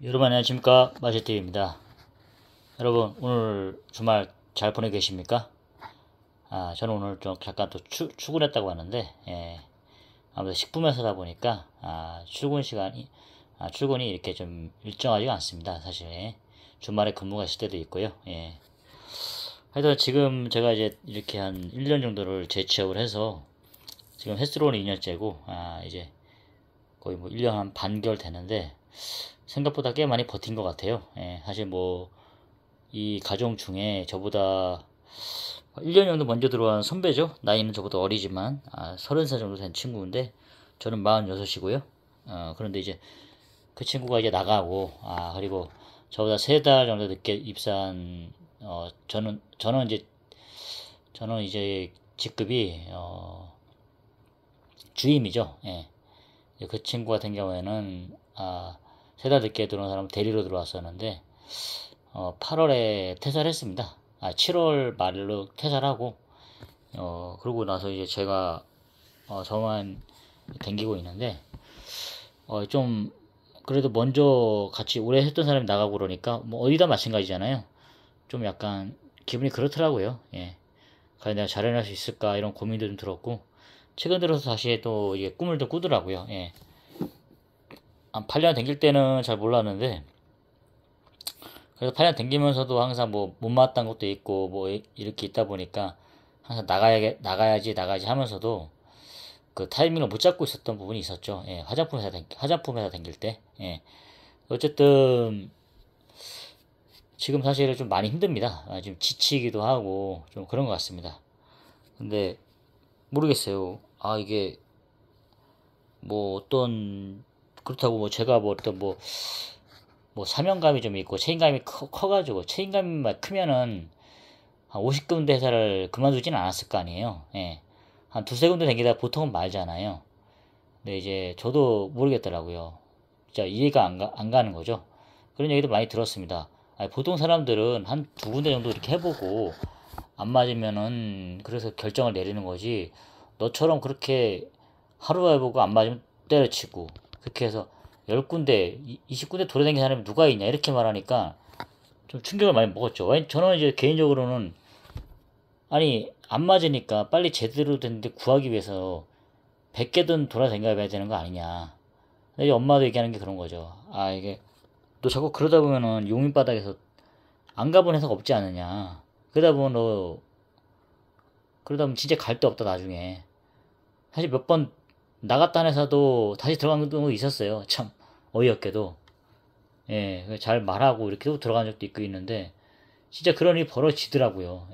여러분 안녕하십니까, 마제TV입니다. 여러분 오늘 주말 잘 보내고 계십니까? 저는 오늘 좀 잠깐 또 출근했다고 하는데, 아무래도 식품회사다 보니까 출근이 이렇게 좀 일정하지가 않습니다. 사실 주말에 근무가 있을 때도 있고요. 하여튼 지금 제가 이제 이렇게 한 1년 정도를 재취업을 해서 지금 횟수로는 2년째고, 이제 거의 뭐 1년 한 반개월 되는데 생각보다 꽤 많이 버틴 것 같아요. 사실 뭐 이 가정 중에 저보다 1년 정도 먼저 들어온 선배죠. 나이는 저보다 어리지만 30살 정도 된 친구인데 저는 46이고요. 그런데 이제 그 친구가 이제 나가고, 그리고 저보다 3달 정도 늦게 입사한, 저는 이제 직급이 주임이죠. 그 친구 같은 경우에는 3달 늦게 들어온 사람 대리로 들어왔었는데 8월에 퇴사를 했습니다. 7월 말로 퇴사를 하고, 그러고 나서 이제 제가 저만 댕기고 있는데, 좀 그래도 먼저 같이 오래 했던 사람이 나가고 그러니까 뭐 어디다 마찬가지잖아요. 좀 약간 기분이 그렇더라고요. 과연 내가 잘해낼 수 있을까 이런 고민도 좀 들었고, 최근 들어서 다시 또 이게 꿈을 또 꾸더라고요. 한 8년 댕길 때는 잘 몰랐는데, 그래서 8년 댕기면서도 항상 뭐 못마땅한 것도 있고 뭐 이렇게 있다 보니까 항상 나가야지 하면서도 그 타이밍을 못 잡고 있었던 부분이 있었죠. 화장품 회사 댕길 때. 어쨌든 지금 사실은 좀 많이 힘듭니다. 좀 지치기도 하고 좀 그런 것 같습니다. 근데 모르겠어요. 이게 뭐 어떤, 그렇다고 뭐 제가 뭐 어떤 뭐 사명감이 좀 있고 책임감이 커가지고, 책임감이 크면은 한 50군데 회사를 그만두진 않았을 거 아니에요. 한 두세 군데 다니다 보통은 말잖아요. 근데 이제 저도 모르겠더라고요. 진짜 이해가 안 가는 거죠. 그런 얘기도 많이 들었습니다. 보통 사람들은 한 두 군데 정도 이렇게 해보고 안 맞으면은 그래서 결정을 내리는 거지, 너처럼 그렇게 하루 해보고 안 맞으면 때려치고 그렇게 해서 10군데 20군데 돌아다니는 사람이 누가 있냐 이렇게 말하니까 좀 충격을 많이 먹었죠. 저는 이제 개인적으로는, 아니 안 맞으니까 빨리 제대로 된 데 구하기 위해서 100개든 돌아다녀야 되는 거 아니냐. 근데 엄마도 얘기하는 게 그런 거죠. 이게 너 자꾸 그러다 보면은 용인바닥에서 안 가본 회사가 없지 않느냐. 그러다 보면 진짜 갈 데 없다 나중에. 사실 몇 번 나갔다 한 회사도 다시 들어간 경우도 있었어요. 참 어이없게도. 잘 말하고 이렇게 또 들어간 적도 있고 있는데 진짜 그런 일이 벌어지더라고요.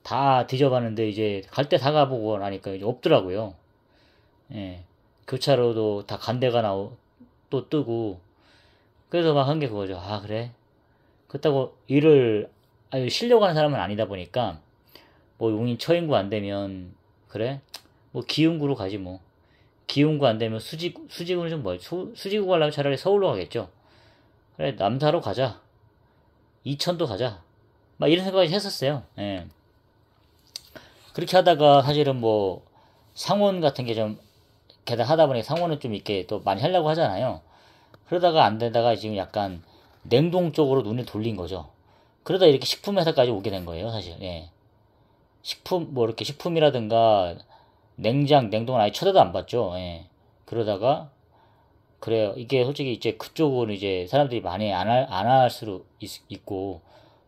다 뒤져봤는데 이제 갈 때 다 가보고 나니까 이제 없더라고요. 교차로도 다 간 데가 또 뜨고. 그래서 막 한 게 그거죠. 그래? 그렇다고 일을 쉬려고 하는 사람은 아니다 보니까 뭐 용인 처인구 안 되면, 그래? 뭐 기흥구로 가지 뭐. 기흥구 안 되면 수지구는 좀 수지구 가려면 차라리 서울로 가겠죠. 그래, 남사로 가자. 이천도 가자. 막 이런 생각을 했었어요. 그렇게 하다가 사실은 뭐 상원 같은 게 좀 게다가 하다 보니 상원은 좀 이렇게 또 많이 하려고 하잖아요. 그러다가 안 되다가 지금 약간 냉동 쪽으로 눈을 돌린 거죠. 그러다 이렇게 식품회사까지 오게 된 거예요, 사실. 뭐 이렇게 식품이라든가 냉동은 아예 쳐다도 안 봤죠. 그러다가 그래요. 이게 솔직히 이제 그쪽은 이제 사람들이 많이 안 할 수도 있고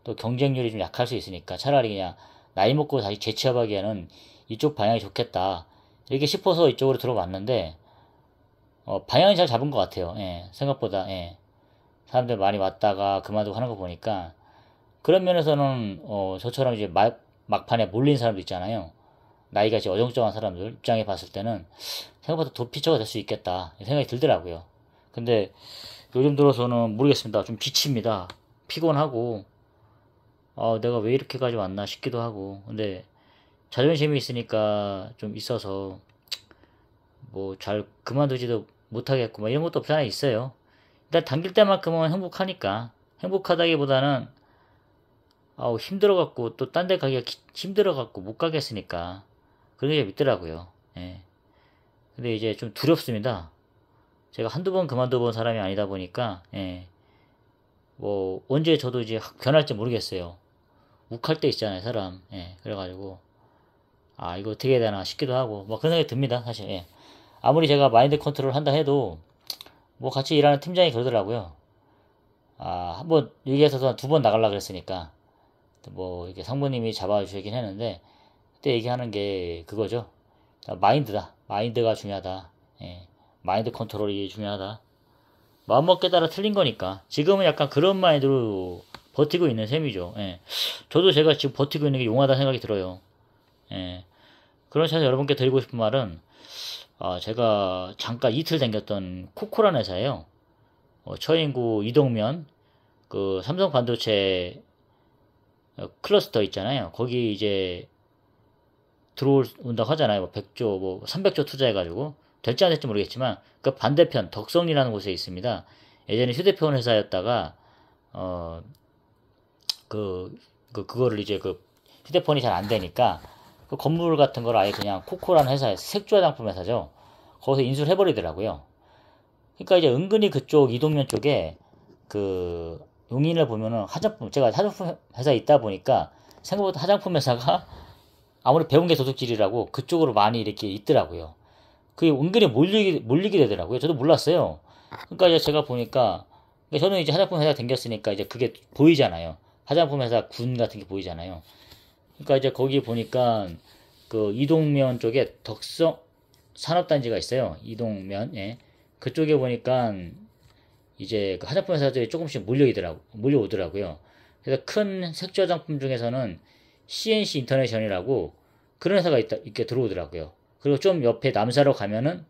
또 경쟁률이 좀 약할 수 있으니까 차라리 그냥 나이 먹고 다시 재취업하기에는 이쪽 방향이 좋겠다 이렇게 싶어서 이쪽으로 들어왔는데, 방향이 잘 잡은 것 같아요. 생각보다. 사람들 많이 왔다가 그만두고 하는 거 보니까 그런 면에서는 저처럼 이제 막판에 몰린 사람도 있잖아요. 나이가 이제 어정쩡한 사람들 입장에 봤을 때는 생각보다 도피처가 될 수 있겠다 생각이 들더라고요. 근데 요즘 들어서는 모르겠습니다. 좀 지칩니다. 피곤하고 내가 왜 이렇게까지 왔나 싶기도 하고. 근데 자존심이 있으니까 좀 있어서 뭐 잘 그만두지도 못하겠고 뭐 이런 것도 없지 않아 있어요. 일단 당길 때만큼은 행복하니까. 행복하다기보다는 힘들어갖고 또 딴 데 가기가 힘들어갖고 못 가겠으니까 그런 게 있더라고요. 근데 이제 좀 두렵습니다. 제가 한두 번 그만둬 본 사람이 아니다 보니까 뭐 언제 저도 이제 변할지 모르겠어요. 욱할 때 있잖아요, 사람. 예, 그래가지고 아 이거 어떻게 해야 되나 싶기도 하고 뭐 그런 생각이 듭니다, 사실. 예. 아무리 제가 마인드 컨트롤 한다 해도 뭐 같이 일하는 팀장이 그러더라고요. 아 한번 여기에서 두 번 나가려고 그랬으니까 뭐 이렇게 상무님이 잡아주시긴 했는데 그때 얘기하는 게 그거죠. 마인드다. 마인드가 중요하다. 예. 마인드 컨트롤이 중요하다. 마음먹기에 따라 틀린 거니까 지금은 약간 그런 마인드로 버티고 있는 셈이죠. 예. 저도 제가 지금 버티고 있는 게 용하다 생각이 들어요. 예. 그런 차에서 여러분께 드리고 싶은 말은 제가 잠깐 이틀 다녔던 코코란 회사예요. 처인구 이동면 그 삼성 반도체 클러스터 있잖아요. 거기 이제 들어온다고 하잖아요. 뭐 100조, 뭐 300조 투자해가지고 될지 안 될지 모르겠지만 그 반대편 덕성리라는 곳에 있습니다. 예전에 휴대폰 회사였다가 그거를 이제 그 휴대폰이 잘 안 되니까 그 건물 같은 걸 아예 그냥 코코라는 회사에서 색조 화장품 회사죠. 거기서 인수를 해버리더라고요. 그러니까 이제 은근히 그쪽 이동면 쪽에 그 용인을 보면은 화장품 제가 화장품 회사에 있다 보니까 생각보다 화장품 회사가 아무리 배운 게 도둑질이라고 그쪽으로 많이 이렇게 있더라고요. 그게 은근히 몰리게 되더라고요. 저도 몰랐어요. 그러니까 이제 제가 보니까 저는 이제 화장품 회사 댕겼으니까 이제 그게 보이잖아요. 화장품 회사 군 같은 게 보이잖아요. 그러니까 이제 거기 보니까 그 이동면 쪽에 덕성 산업단지가 있어요. 이동면, 예. 그쪽에 보니까 이제 그 화장품 회사들이 조금씩 몰려오더라고요. 그래서 큰 색조 화장품 중에서는 CNC 인터내셔널이라고 그런 회사가 있게 들어오더라고요. 그리고 좀 옆에 남사로 가면은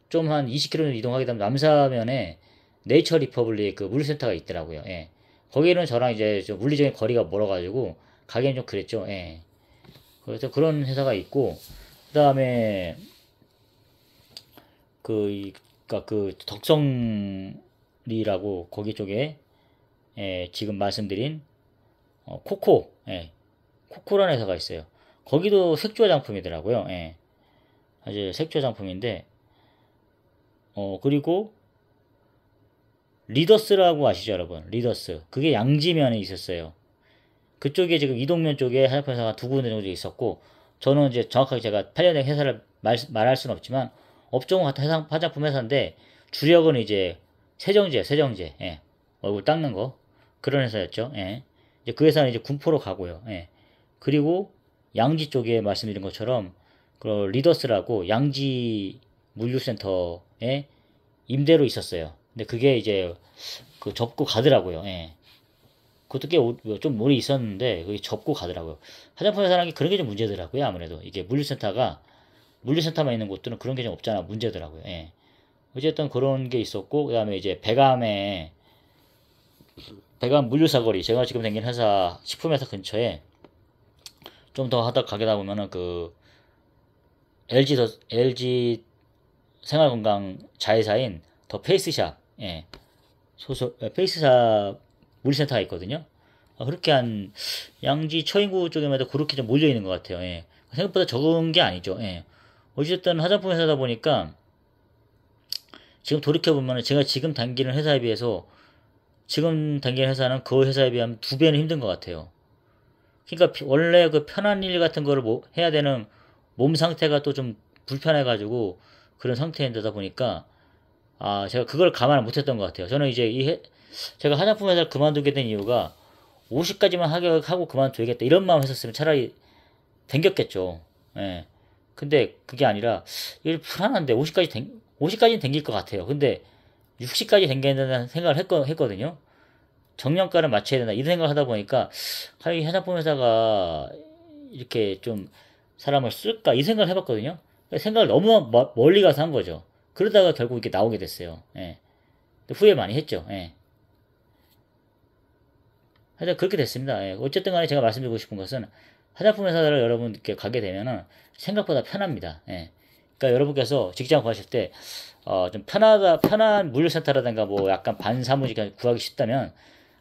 좀 한 20km 이동하게 되면 남사면에 네이처 리퍼블릭 그 물류센터가 있더라고요. 예. 거기는 저랑 이제 좀 물리적인 거리가 멀어가지고 가기엔 좀 그랬죠. 예. 그래서 그런 회사가 있고 그다음에 그 덕성리라고 거기 쪽에 지금 말씀드린 코코, 코코라는 회사가 있어요. 거기도 색조 화장품이더라고요. 예. 아주 색조 화장품인데 그리고 리더스라고 아시죠, 여러분? 리더스. 그게 양지면에 있었어요. 그쪽에 지금 이동면 쪽에 화장품 회사가 두 군데 정도 있었고 저는 이제 정확하게 제가 8년 된 회사를 말할 수는 없지만 업종은 같은 화장품 회사인데 주력은 이제 세정제, 예. 얼굴 닦는 거 그런 회사였죠. 예. 이제 그 회사는 이제 군포로 가고요. 예. 그리고 양지 쪽에 말씀드린 것처럼 그 리더스라고 양지 물류센터에 임대로 있었어요. 근데 그게 이제 그 접고 가더라고요. 예. 그것도 꽤 좀 오래 있었는데 그게 접고 가더라고요. 화장품 회사라는 게 그런 게 좀 문제더라고요. 아무래도 이게 물류센터만 있는 곳들은 그런 게 좀 없잖아. 문제더라고요. 예. 어쨌든 그런 게 있었고 그다음에 이제 배감 물류사거리 제가 지금 다니는 회사 식품회사 근처에 좀 더 하다 가게다 보면은 그 LG 생활건강 자회사인 더 페이스샵 페이스샵 물류센터가 있거든요. 그렇게 한 양지 처인구 쪽에만 해도 그렇게 좀 몰려 있는 것 같아요. 예. 생각보다 적은 게 아니죠. 예. 어쨌든 화장품 회사다 보니까 지금 돌이켜보면 제가 지금 다니는 회사에 비해서 지금 다니는 회사는 그 회사에 비하면 두 배는 힘든 것 같아요. 그러니까 원래 그 편한 일 같은 거를 뭐 해야 되는 몸 상태가 또 좀 불편해가지고 그런 상태인데다 보니까 제가 그걸 감안을 못했던 것 같아요. 저는 이제 제가 화장품 회사를 그만두게 된 이유가 50까지만 하고 그만둬야겠다 이런 마음 했었으면 차라리 댕겼겠죠. 예. 근데 그게 아니라 이게 불안한데 50까지는 댕길 것 같아요. 근데 60까지 댕겨야 된다는 생각을 했거든요. 정년가를 맞춰야 된다 이런 생각을 하다 보니까 이 화장품 회사가 이렇게 좀 사람을 쓸까 이 생각을 해봤거든요. 생각을 너무 멀리 가서 한 거죠. 그러다가 결국 이렇게 나오게 됐어요. 예. 후회 많이 했죠. 예. 하여튼 그렇게 됐습니다. 예. 어쨌든 간에 제가 말씀드리고 싶은 것은 화장품 회사를 여러분께 가게 되면은 생각보다 편합니다. 예. 그러니까 여러분께서 직장 구하실 때, 좀 편한 물류센터라든가 뭐 약간 반사무직 구하기 쉽다면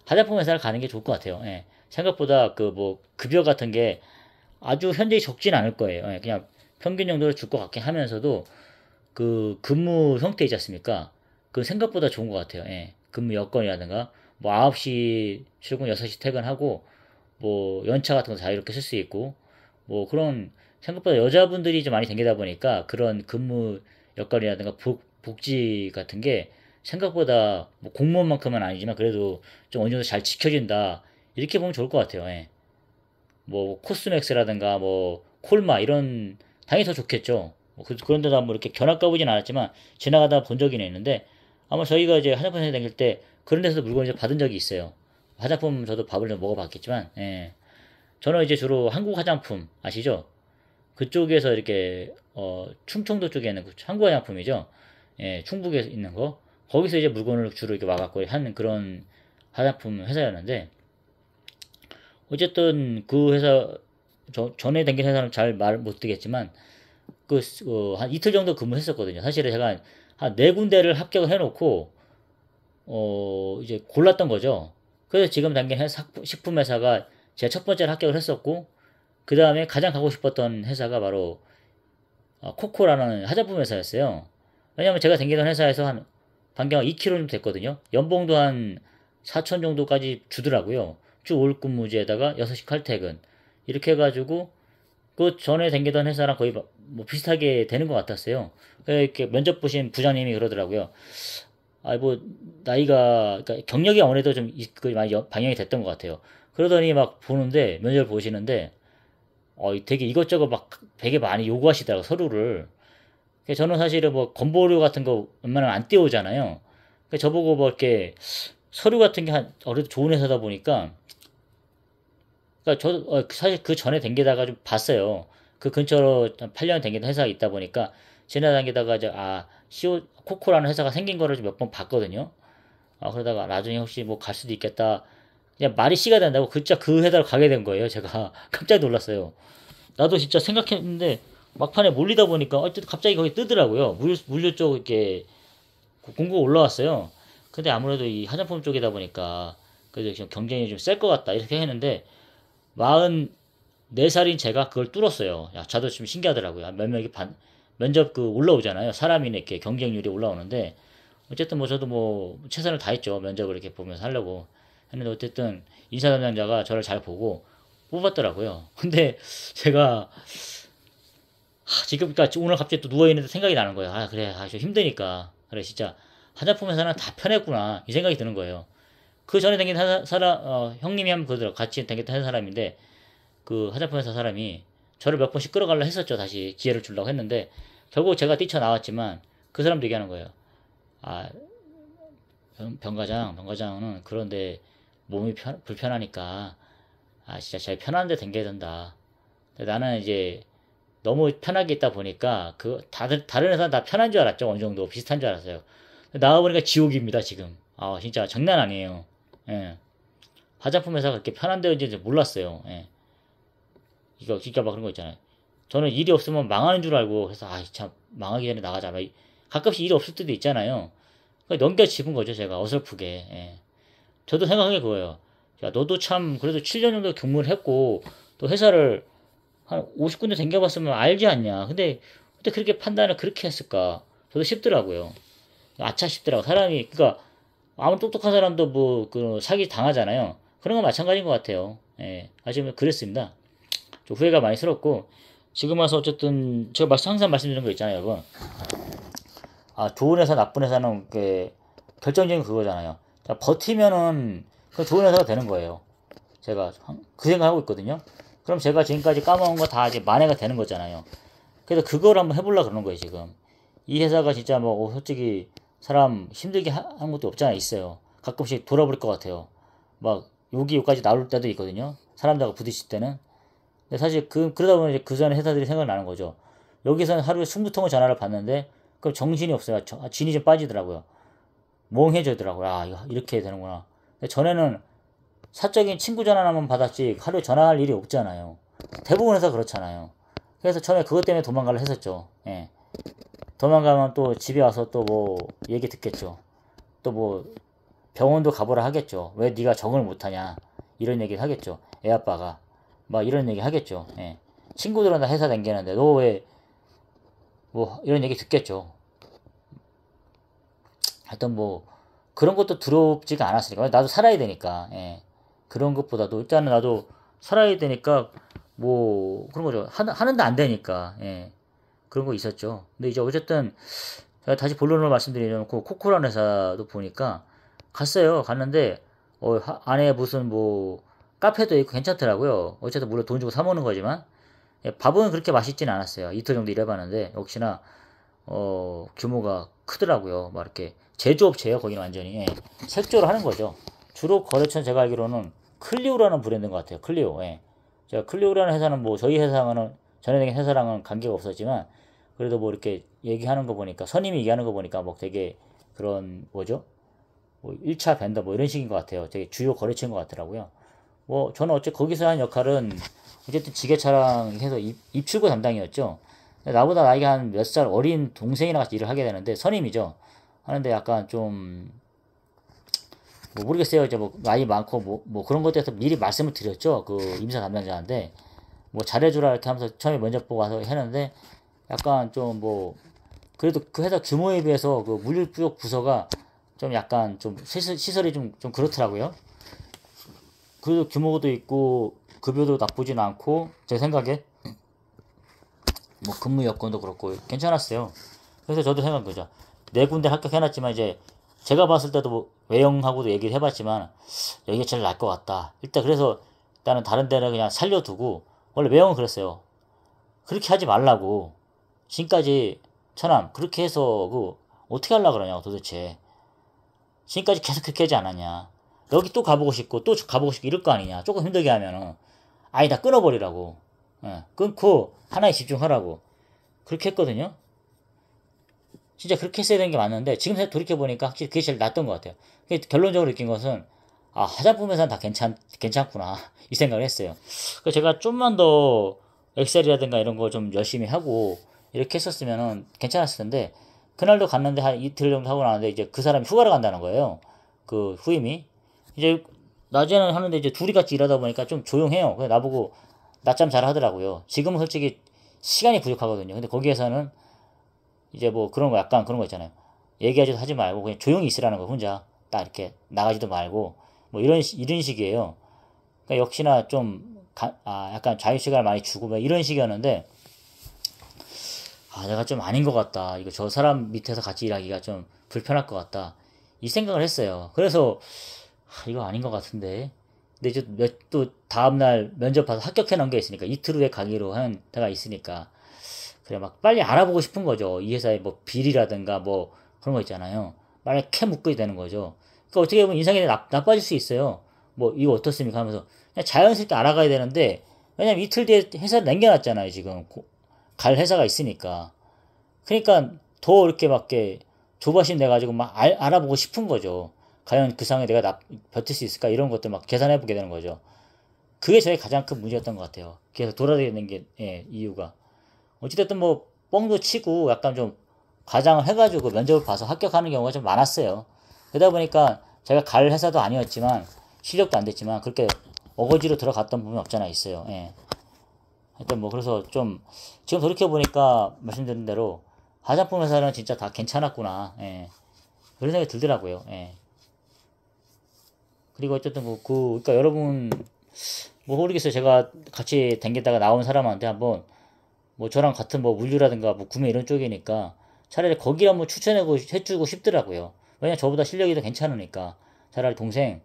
화장품 회사를 가는 게 좋을 것 같아요. 예. 생각보다 그 뭐 급여 같은 게 아주 현저히 적진 않을 거예요. 예. 그냥 평균 정도를 줄 것 같긴 하면서도 그 근무 형태 있지 않습니까? 그 생각보다 좋은 것 같아요. 예. 근무 여건이라든가 뭐 9시 출근 6시 퇴근하고 뭐 연차 같은 거 자유롭게 쓸 수 있고 뭐 그런 생각보다 여자분들이 좀 많이 댕기다 보니까 그런 근무 역할이라든가 복지 같은 게 생각보다 뭐 공무원만큼은 아니지만 그래도 좀 어느 정도 잘 지켜진다 이렇게 보면 좋을 것 같아요. 예. 뭐 코스맥스라든가 뭐 콜마 이런 당연히 더 좋겠죠. 뭐 그런 데도 한번 이렇게 견학 가보진 않았지만 지나가다 본 적이 있는데 아마 저희가 이제 화장품 회사 다닐 때 그런 데서 물건을 이제 받은 적이 있어요. 화장품 저도 밥을 좀 먹어봤겠지만 예. 저는 이제 주로 한국 화장품 아시죠? 그쪽에서 이렇게 충청도 쪽에 있는 한국 화장품이죠. 예, 충북에 있는 거 거기서 이제 물건을 주로 이렇게 와갖고 하는 그런 화장품 회사였는데 어쨌든 그 회사 전에 다닌 회사는 잘 말 못 듣겠지만 한 이틀 정도 근무했었거든요. 사실은 제가 한 네 군데를 합격을 해놓고 이제 골랐던 거죠. 그래서 지금 당긴 식품 회사가 제가 첫 번째로 합격을 했었고 그 다음에 가장 가고 싶었던 회사가 바로 코코라는 화장품 회사였어요. 왜냐면 제가 다니던 회사에서 한 반경 2km 정도 됐거든요. 연봉도 한 4천 정도까지 주더라고요. 주 5일 근무제에다가 6시 칼퇴근 이렇게 해가지고 그 전에 다니던 회사랑 거의 뭐 비슷하게 되는 것 같았어요. 이렇게 면접 보신 부장님이 그러더라고요. 아, 뭐, 나이가, 그러니까 경력이 아무래도 좀 많이 방영이 됐던 것 같아요. 그러더니 막 보는데, 면접을 보시는데, 되게 이것저것 막 되게 많이 요구하시더라고요, 서류를. 저는 사실은 뭐 건보료 같은 거 웬만하면 안 띄워오잖아요. 저보고 뭐 이렇게 서류 같은 게 그래도 좋은 회사다 보니까, 그러니까 저도 사실 그 전에 댕기다가 좀 봤어요. 그 근처로 8년 댕기던 회사가 있다 보니까 지나다니다가 코코라는 회사가 생긴 거를 몇 번 봤거든요. 그러다가 나중에 혹시 뭐 갈 수도 있겠다. 그냥 말이 씨가 된다고 진짜 그 회사로 가게 된 거예요. 제가 깜짝 놀랐어요. 나도 진짜 생각했는데 막판에 몰리다 보니까 어쨌든 갑자기 거기 뜨더라고요. 물류 쪽 이렇게 공고가 올라왔어요. 근데 아무래도 이 화장품 쪽이다 보니까 그래도 좀 경쟁이 좀 셀 것 같다 이렇게 했는데 44살인 제가 그걸 뚫었어요. 야, 저도 좀 신기하더라고요. 몇 명이 면접 올라오잖아요. 사람이 이렇게 경쟁률이 올라오는데 어쨌든 뭐 저도 뭐 최선을 다했죠. 면접을 이렇게 보면서 하려고 했는데 어쨌든 인사 담당자가 저를 잘 보고 뽑았더라고요. 근데 제가 지금 그러니까 오늘 갑자기 또 누워 있는데 생각이 나는 거예요. 아 그래, 좀 힘드니까 그래 진짜 화장품 회사는 다 편했구나 이 생각이 드는 거예요. 그 전에 다닌 사람 형님이 한번 그러더라고. 같이 다녔던 사람인데 그 화장품 회사 사람이 저를 몇 번씩 끌어가려 했었죠. 다시 기회를 주려고 했는데 결국 제가 뛰쳐나왔지만 그 사람도 얘기하는 거예요. 아, 병과장은 그런데 몸이 불편하니까 진짜 제일 편한 데 댕겨야 된다. 근데 나는 이제 너무 편하게 있다 보니까 다른 회사는 다 편한 줄 알았죠. 어느 정도 비슷한 줄 알았어요. 나와보니까 지옥입니다, 지금. 진짜 장난 아니에요. 예. 화장품 회사가 그렇게 편한 데인지 몰랐어요. 예. 이거 진짜 막 그런 거 있잖아요. 저는 일이 없으면 망하는 줄 알고 그래서 참 망하기 전에 나가자. 가끔씩 일이 없을 때도 있잖아요. 넘겨짚은 거죠, 제가 어설프게. 예. 저도 생각한 게 그거예요. 야, 너도 참 그래도 7년 정도 근무를 했고 또 회사를 한 50군데 댕겨봤으면 알지 않냐. 근데 그렇게 판단을 그렇게 했을까? 저도 싶더라고요. 아차 싶더라고. 사람이 그러니까 아무 똑똑한 사람도 사기 당하잖아요. 그런 건 마찬가지인 것 같아요. 예. 아시면 그랬습니다. 좀 후회가 많이 스럽고 지금 와서 어쨌든 제가 항상 말씀드리는 거 있잖아요, 여러분. 좋은 회사 나쁜 회사는 결정적인 그거잖아요. 버티면은 그 좋은 회사가 되는 거예요. 제가 그 생각하고 있거든요. 그럼 제가 지금까지 까먹은 거 다 이제 만회가 되는 거잖아요. 그래서 그걸 한번 해보려고 그러는 거예요, 지금. 이 회사가 진짜 솔직히 사람 힘들게 한 것도 없잖아요, 있어요. 가끔씩 돌아버릴 것 같아요. 여기까지 나올 때도 있거든요. 사람들하고 부딪힐 때는. 근데 사실 그러다 보면 이제 그 전에 회사들이 생각나는 거죠. 여기서는 하루에 20통의 전화를 받는데, 그럼 정신이 없어요. 진이 좀 빠지더라고요. 멍해지더라고요. 이거 이렇게 해야 되는구나. 근데 전에는 사적인 친구 전화만 받았지 하루에 전화할 일이 없잖아요. 대부분 회사 그렇잖아요. 그래서 처음에 그것 때문에 도망가려 했었죠. 예. 도망가면 또 집에 와서 또 얘기 듣겠죠. 또 병원도 가보라 하겠죠. 왜 네가 적응을 못하냐 이런 얘기를 하겠죠. 애 아빠가 이런 얘기 하겠죠. 예. 친구들은 다 회사 다니는데 너 왜 이런 얘기 듣겠죠. 하여튼 그런 것도 두렵지가 않았으니까. 나도 살아야 되니까. 예. 그런 것보다도 일단은 나도 살아야 되니까 뭐 그런 거죠. 하는데 안 되니까. 예. 그런 거 있었죠. 근데 이제 어쨌든 제가 다시 본론으로 말씀드리면 그 코코라는 회사도 보니까 갔어요. 갔는데 안에 무슨 뭐 카페도 있고 괜찮더라고요. 어쨌든 물론 돈 주고 사 먹는 거지만 예, 밥은 그렇게 맛있진 않았어요. 이틀 정도 일해봤는데 역시나 규모가 크더라고요. 막 이렇게 제조업체예요. 거기는 완전히 예. 색조를 하는 거죠. 주로 거래처는 제가 알기로는 클리오라는 브랜드인 것 같아요. 클리오. 예. 제가 클리오라는 회사는 뭐 저희 회사랑은 전에 다닌 회사랑은 관계가 없었지만 그래도 뭐 이렇게 얘기하는 거 보니까 선임이 얘기하는 거 보니까 뭐 되게 그런 뭐죠? 뭐 1차 벤더 뭐 이런 식인 것 같아요. 되게 주요 거래처인 것 같더라고요. 뭐 저는 거기서 한 역할은 어쨌든 지게차랑 해서 입출구 담당이었죠. 나보다 나이가 한 몇 살 어린 동생이랑 같이 일을 하게 되는데 선임이죠. 하는데 약간 좀 뭐 모르겠어요. 이제 뭐 나이 많고 뭐 그런 것에 대해서 미리 말씀을 드렸죠. 그 임사 담당자한테 뭐 잘해주라 이렇게 하면서 처음에 면접 보고 와서 했는데 약간 좀 뭐 그래도 그 회사 규모에 비해서 그 물류 쪽 부서가 좀 약간 좀 시설이 좀 그렇더라고요. 그래도 규모도 있고 급여도 나쁘진 않고 제 생각에 뭐 근무 여건도 그렇고 괜찮았어요. 그래서 저도 생각한 거죠. 네 군데 합격해놨지만 이제 제가 봤을 때도 뭐 외형하고도 얘기를 해봤지만 여기가 제일 나을 것 같다. 일단 그래서 일단은 다른 데는 그냥 살려두고 원래 외형은 그랬어요. 그렇게 하지 말라고 지금까지 처남 그렇게 해서 그 어떻게 하려고 그러냐고 도대체 지금까지 계속 그렇게 하지 않았냐. 여기 또 가보고 싶고 또 가보고 싶고 이럴 거 아니냐. 조금 힘들게 하면은 아니 다 끊어버리라고. 예, 끊고 하나에 집중하라고 그렇게 했거든요. 진짜 그렇게 했어야 되는 게 맞는데 지금 돌이켜보니까 확실히 그게 제일 낫던 것 같아요. 결론적으로 느낀 것은 아 화장품 회사는 다 괜찮구나 이 생각을 했어요. 그래서 제가 좀만 더 엑셀이라든가 이런 거 좀 열심히 하고 이렇게 했었으면은 괜찮았을 텐데 그날도 갔는데 한 이틀 정도 하고 나는데 이제 그 사람이 휴가를 간다는 거예요. 그 후임이 이제 낮에는 하는데 이제 둘이 같이 일하다 보니까 좀 조용해요. 그래서 나보고 낮잠 잘 하더라고요. 지금은 솔직히 시간이 부족하거든요. 근데 거기에서는 이제 뭐 그런 거 약간 그런 거 있잖아요. 얘기하지도 하지 말고 그냥 조용히 있으라는 거 혼자 딱 이렇게 나가지도 말고 뭐 이런 식이에요. 그러니까 역시나 좀 약간 자유 시간을 많이 주고 뭐 이런 식이었는데 내가 좀 아닌 것 같다. 이거 저 사람 밑에서 같이 일하기가 좀 불편할 것 같다. 이 생각을 했어요. 그래서 이거 아닌 것 같은데. 근데 이제 또 다음날 면접 봐서 합격해 놓은 게 있으니까 이틀 후에 가기로 한 데가 있으니까 그래 막 빨리 알아보고 싶은 거죠. 이 회사의 뭐 비리라든가 뭐 그런 거 있잖아요. 빨리 캐 묶어야 되는 거죠. 그러니까 어떻게 보면 인상이 나빠질 수 있어요. 뭐 이거 어떻습니까 하면서 그냥 자연스럽게 알아가야 되는데 왜냐면 이틀 뒤에 회사를 남겨놨잖아요. 지금 갈 회사가 있으니까. 그러니까 더 이렇게 막 조바심 내가지고 막 알아보고 싶은 거죠. 과연 그 상황에 내가 버틸 수 있을까 이런 것들 막 계산해보게 되는 거죠. 그게 저의 가장 큰 문제였던 것 같아요. 그래서 돌아다니는 게 이유가 어찌됐든 뭐 뻥도 치고 약간 좀 과장을 해가지고 면접을 봐서 합격하는 경우가 좀 많았어요. 그러다 보니까 제가 갈 회사도 아니었지만 실력도 안 됐지만 그렇게 어거지로 들어갔던 부분이 없잖아 있어요. 예. 하여튼 뭐 그래서 좀 지금 돌이켜 보니까 말씀드린 대로 화장품 회사는 진짜 다 괜찮았구나. 예. 그런 생각이 들더라고요. 예. 그리고 어쨌든 그러니까 여러분 뭐 모르겠어요. 제가 같이 댕기다가 나온 사람한테 한번 뭐 저랑 같은 뭐 물류라든가 뭐 구매 이런 쪽이니까 차라리 거기 한번 해주고 싶더라고요. 왜냐 저보다 실력이 더 괜찮으니까 차라리 동생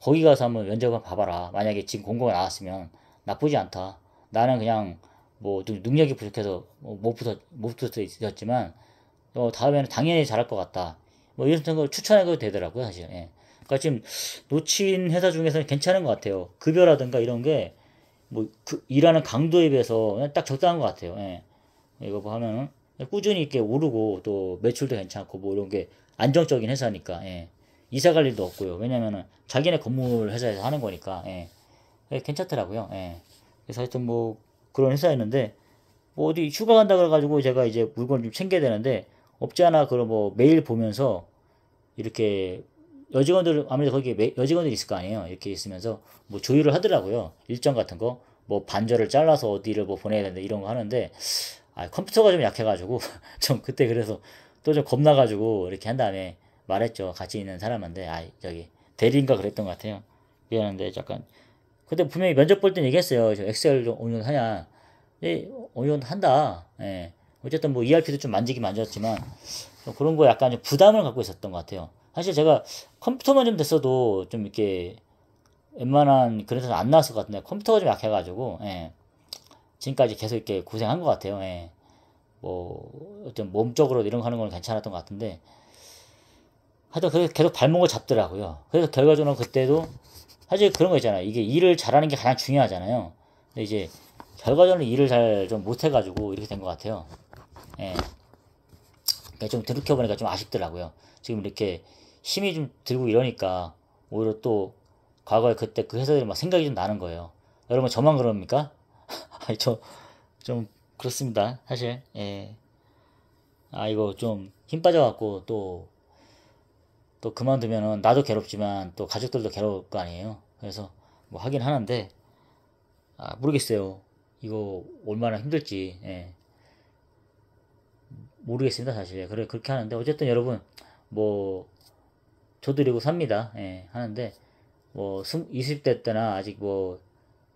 거기 가서 한번 면접을 봐봐라. 만약에 지금 공고가 나왔으면 나쁘지 않다. 나는 그냥 뭐 능력이 부족해서 못 붙었지만 다음에는 당연히 잘할 것 같다. 뭐 이런 걸 추천해도 되더라고요, 사실. 예. 그러니까 지금 놓친 회사 중에서는 괜찮은 것 같아요. 급여라든가 이런 게 뭐 일하는 강도에 비해서 그냥 딱 적당한 것 같아요. 예. 이거 뭐 하면은 꾸준히 이렇게 오르고 또 매출도 괜찮고 뭐 이런 게 안정적인 회사니까 예. 이사 갈 일도 없고요. 왜냐면은 자기네 건물 회사에서 하는 거니까 예. 괜찮더라고요. 예. 그래서 하여튼 뭐 그런 회사였는데 뭐 어디 휴가 간다 그래가지고 제가 이제 물건을 좀 챙겨야 되는데 없지 않아 그런 뭐 메일 보면서 이렇게 여직원들 아무래도 거기에 여직원들이 있을 거 아니에요. 이렇게 있으면서 뭐 조율을 하더라고요. 일정 같은 거 뭐 반절을 잘라서 어디를 뭐 보내야 되는데 이런 거 하는데 컴퓨터가 좀 약해가지고 좀 그때 그래서 또 좀 겁나가지고 이렇게 한 다음에 말했죠. 같이 있는 사람한테. 저기 대리인가 그랬던 것 같아요. 미안한데 잠깐. 근데 분명히 면접 볼 땐 얘기했어요. 저 엑셀 좀 어느 정도 하냐. 예, 어느 정도 한다. 예. 어쨌든 뭐 ERP도 좀 만지긴 만졌지만 그런 거 약간 좀 부담을 갖고 있었던 것 같아요. 사실 제가 컴퓨터만 좀 됐어도 좀 이렇게 웬만한 그래서 안 나왔을 것 같은데 컴퓨터가 좀 약해가지고 예. 지금까지 계속 이렇게 고생한 것 같아요. 예. 뭐 어떤 몸적으로 이런 거 하는 건 괜찮았던 것 같은데 하여튼 그래서 계속 발목을 잡더라고요. 그래서 결과적으로 그때도 사실 그런 거 있잖아요. 이게 일을 잘하는 게 가장 중요하잖아요. 근데 이제 결과적으로 일을 잘 좀 못해가지고 이렇게 된 것 같아요. 예. 그러니까 좀 들이켜보니까 좀 아쉽더라고요. 지금 이렇게 힘이 좀 들고 이러니까 오히려 또 과거에 그때 그 회사들이 막 생각이 좀 나는 거예요. 여러분 저만 그럽니까? 아니 저 좀 그렇습니다. 사실 예. 이거 좀 힘 빠져갖고 또 그만두면은 나도 괴롭지만 또 가족들도 괴로울 거 아니에요. 그래서 뭐 하긴 하는데 모르겠어요. 이거 얼마나 힘들지. 예. 모르겠습니다 사실. 그래 그렇게 하는데 어쨌든 여러분 뭐 저도 이러고 삽니다. 예. 하는데 뭐 20대 때나 아직 뭐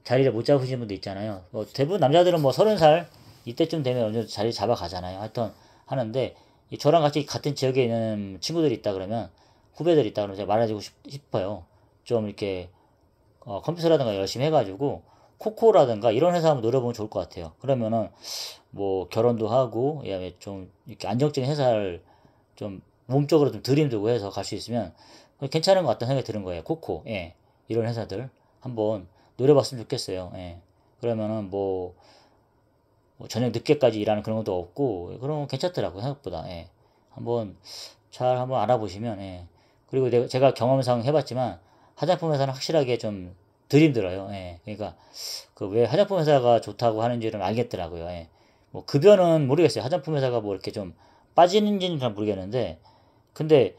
자리를 못 잡으신 분도 있잖아요. 뭐 대부분 남자들은 뭐 30살 이때쯤 되면 어느 정도 자리 잡아가잖아요. 하여튼 하는데 저랑 같이 같은 지역에 있는 친구들이 있다 그러면 후배들이 있다 그러면 제가 말해주고 싶어요. 좀 이렇게 컴퓨터라든가 열심히 해가지고 코코라든가 이런 회사 한번 노려보면 좋을 것 같아요. 그러면은 뭐 결혼도 하고 그다음에 좀 이렇게 안정적인 회사를 좀 몸적으로 좀 들이두고 해서 갈 수 있으면 괜찮은 것 같다는 생각이 드는 거예요. 코코, 예. 이런 회사들 한번 노려봤으면 좋겠어요. 예. 그러면은 뭐 저녁 늦게까지 일하는 그런 것도 없고 그런 건 괜찮더라고요. 생각보다. 예. 한번 알아보시면 예. 그리고 제가 경험상 해봤지만 화장품 회사는 확실하게 좀 덜 힘들어요. 예. 그러니까 그 왜 화장품 회사가 좋다고 하는지를 알겠더라고요. 예. 뭐 급여는 모르겠어요. 화장품 회사가 뭐 이렇게 좀 빠지는지는 잘 모르겠는데 근데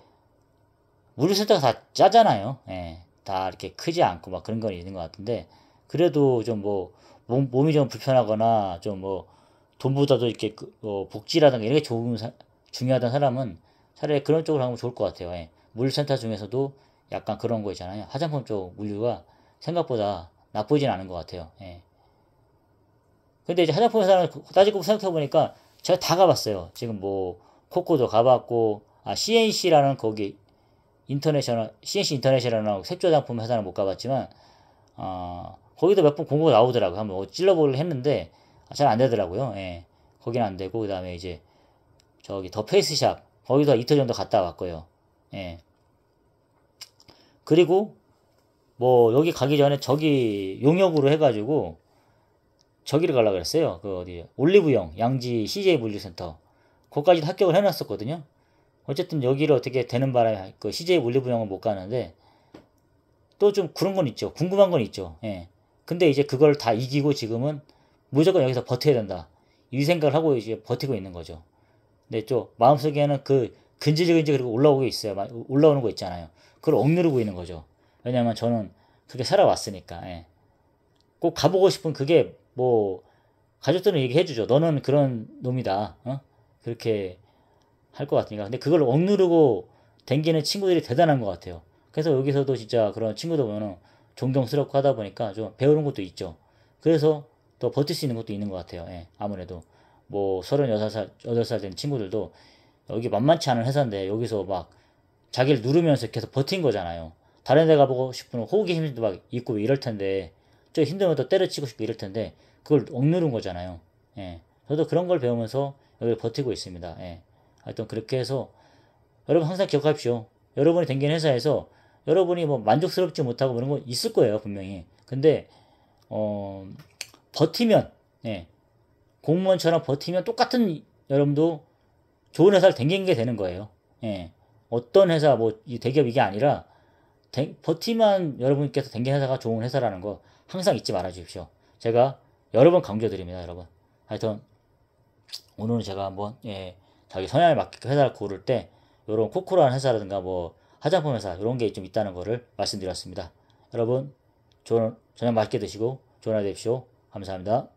물류센터가 다 짜잖아요. 예. 다 이렇게 크지 않고 막 그런 건 있는 것 같은데 그래도 좀 뭐 몸이 좀 불편하거나 좀 뭐 돈보다도 이렇게 복지라든가 이런 게 중요하다는 사람은 차라리 그런 쪽으로 하면 좋을 것 같아요. 예. 물류센터 중에서도 약간 그런 거 있잖아요. 화장품 쪽 물류가 생각보다 나쁘진 않은 것 같아요. 예. 근데 이제 화장품 회사는 따지고 생각해보니까 제가 다 가봤어요. 지금 뭐 코코도 가봤고 CNC라는 거기 CNC 인터내셔널이라는 색조 화장품 회사는 못 가봤지만 거기도 몇 번 공고가 나오더라고요. 한번 찔러보려 했는데 잘 안 되더라고요. 예. 거기는 안 되고 그다음에 이제 저기 더 페이스샵 거기도 이틀 정도 갔다 왔고요. 예. 그리고 뭐 여기 가기 전에 저기 용역으로 해가지고 저기를 가려고 그랬어요. 그 어디 올리브영 양지 CJ 물류센터 거기까지도 합격을 해놨었거든요. 어쨌든 여기를 어떻게 되는 바람에 그 CJ 올리브영은 못 가는데 또 좀 그런 건 있죠. 궁금한 건 있죠. 예. 근데 이제 그걸 다 이기고 지금은 무조건 여기서 버텨야 된다. 이 생각을 하고 이제 버티고 있는 거죠. 근데 좀 마음속에는 그 근질근질 그리고 올라오고 있어요. 올라오는 거 있잖아요. 그걸 억누르고 있는 거죠. 왜냐면 저는 그렇게 살아왔으니까. 예. 꼭 가보고 싶은 그게 뭐 가족들은 얘기해주죠. 너는 그런 놈이다. 그렇게 할 것 같으니까. 근데 그걸 억누르고 댕기는 친구들이 대단한 것 같아요. 그래서 여기서도 진짜 그런 친구들 보면 존경스럽고 하다 보니까 좀 배우는 것도 있죠. 그래서 더 버틸 수 있는 것도 있는 것 같아요. 예, 아무래도. 뭐 36살, 8살 된 친구들도 여기 만만치 않은 회사인데 여기서 막 자기를 누르면서 계속 버틴 거잖아요. 다른 데 가보고 싶으면 호기심도 막 있고 이럴 텐데 좀 힘들면 또 때려치고 싶고 이럴 텐데 그걸 억누른 거잖아요. 예. 저도 그런 걸 배우면서 여기를 버티고 있습니다. 예. 하여튼 그렇게 해서 여러분 항상 기억하십시오. 여러분이 댕기는 회사에서 여러분이 뭐 만족스럽지 못하고 그런 거 있을 거예요, 분명히. 근데 버티면 예. 공무원처럼 버티면 똑같은 여러분도 좋은 회사를 댕기는 게 되는 거예요. 예. 어떤 회사 뭐 이 대기업 이게 아니라 버티면 여러분께서 댕긴 회사가 좋은 회사라는 거 항상 잊지 말아 주십시오. 제가 여러 번 강조드립니다, 여러분. 하여튼 오늘은 제가 한번 예, 자기 성향에 맞게 회사를 고를 때 이런 코코라는 회사라든가 뭐 화장품 회사 이런 게 좀 있다는 거를 말씀드렸습니다. 여러분 좋은 저녁 맛있게 드시고 좋은 하루 되십시오. 감사합니다.